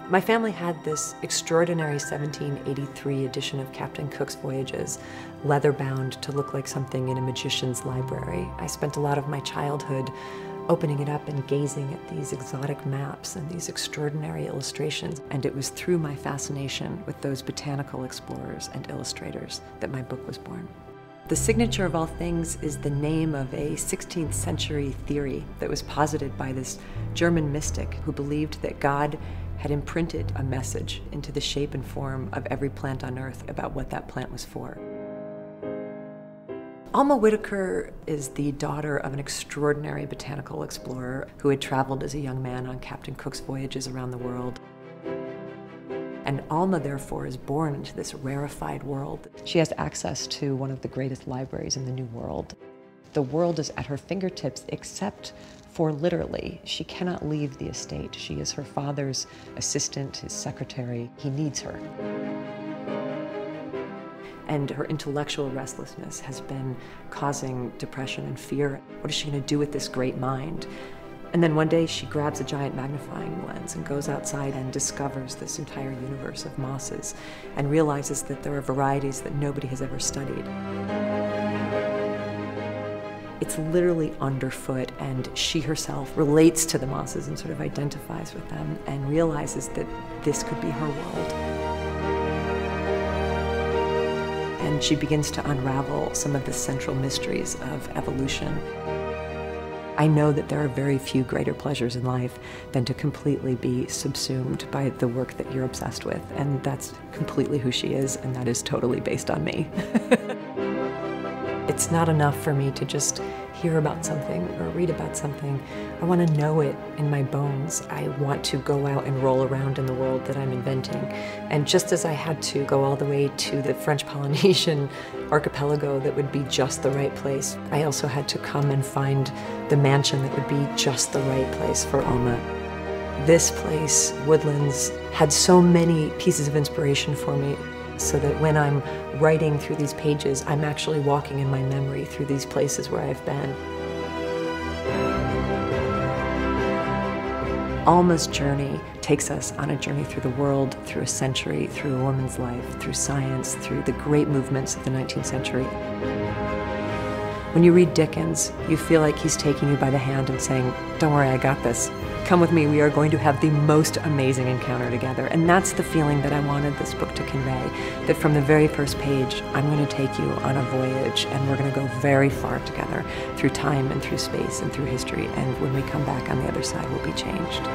My family had this extraordinary 1783 edition of Captain Cook's Voyages, leather-bound to look like something in a magician's library. I spent a lot of my childhood opening it up and gazing at these exotic maps and these extraordinary illustrations. And it was through my fascination with those botanical explorers and illustrators that my book was born. The signature of all things is the name of a 16th century theory that was posited by this German mystic who believed that God had imprinted a message into the shape and form of every plant on earth about what that plant was for. Alma Whitaker is the daughter of an extraordinary botanical explorer who had traveled as a young man on Captain Cook's voyages around the world. And Alma, therefore, is born into this rarefied world. She has access to one of the greatest libraries in the New World. The world is at her fingertips, except for literally. She cannot leave the estate. She is her father's assistant, his secretary. He needs her. And her intellectual restlessness has been causing depression and fear. What is she going to do with this great mind? And then one day she grabs a giant magnifying lens and goes outside and discovers this entire universe of mosses and realizes that there are varieties that nobody has ever studied. It's literally underfoot, and she herself relates to the mosses and sort of identifies with them and realizes that this could be her world. And she begins to unravel some of the central mysteries of evolution. I know that there are very few greater pleasures in life than to completely be subsumed by the work that you're obsessed with, and that's completely who she is, and that is totally based on me. It's not enough for me to just hear about something or read about something. I want to know it in my bones. I want to go out and roll around in the world that I'm inventing. And just as I had to go all the way to the French Polynesian archipelago that would be just the right place, I also had to come and find the mansion that would be just the right place for Alma. This place, Woodlands, had so many pieces of inspiration for me, so that when I'm writing through these pages, I'm actually walking in my memory through these places where I've been. Alma's journey takes us on a journey through the world, through a century, through a woman's life, through science, through the great movements of the 19th century. When you read Dickens, you feel like he's taking you by the hand and saying, "Don't worry, I got this. Come with me, we are going to have the most amazing encounter together." And that's the feeling that I wanted this book to convey, that from the very first page, I'm going to take you on a voyage, and we're going to go very far together, through time and through space and through history, and when we come back on the other side, we'll be changed.